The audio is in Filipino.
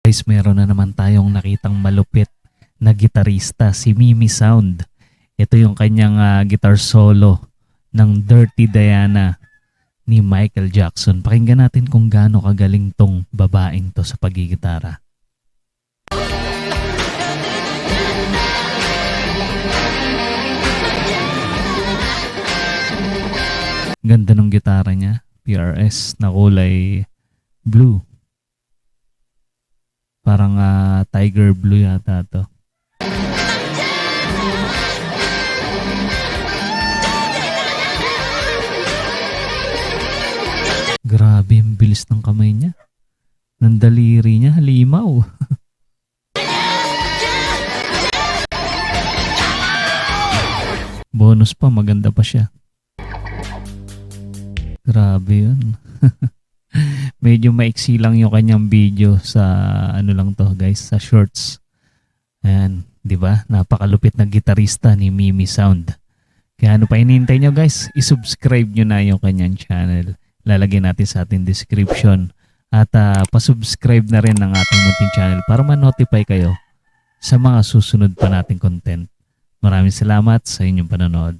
Guys, meron na naman tayong nakitang malupit na gitarista, si Mimi Sound. Ito yung kanyang guitar solo ng Dirty Diana ni Michael Jackson. Pakinggan natin kung gaano kagaling tong babaeng to sa pagigitara. Ganda ng gitara niya, PRS na kulay blue. Parang tiger blue yata to. Grabe yung bilis ng kamay niya. Ng daliri niya, halimaw. Bonus pa, maganda pa siya. Grabe yun. Medyo maiksi lang yung kanyang video sa ano lang to guys, sa shorts. Ayan, 'di ba? Napakalupit na gitarista ni Mimi Sound. Kaya ano pa hinihintay nyo guys? I-subscribe nyo na yung kanyang channel. Lalagyan natin sa ating description. At pa-subscribe na rin ng ating munting channel para ma-notify kayo sa mga susunod pa nating content. Maraming salamat sa inyong panonood.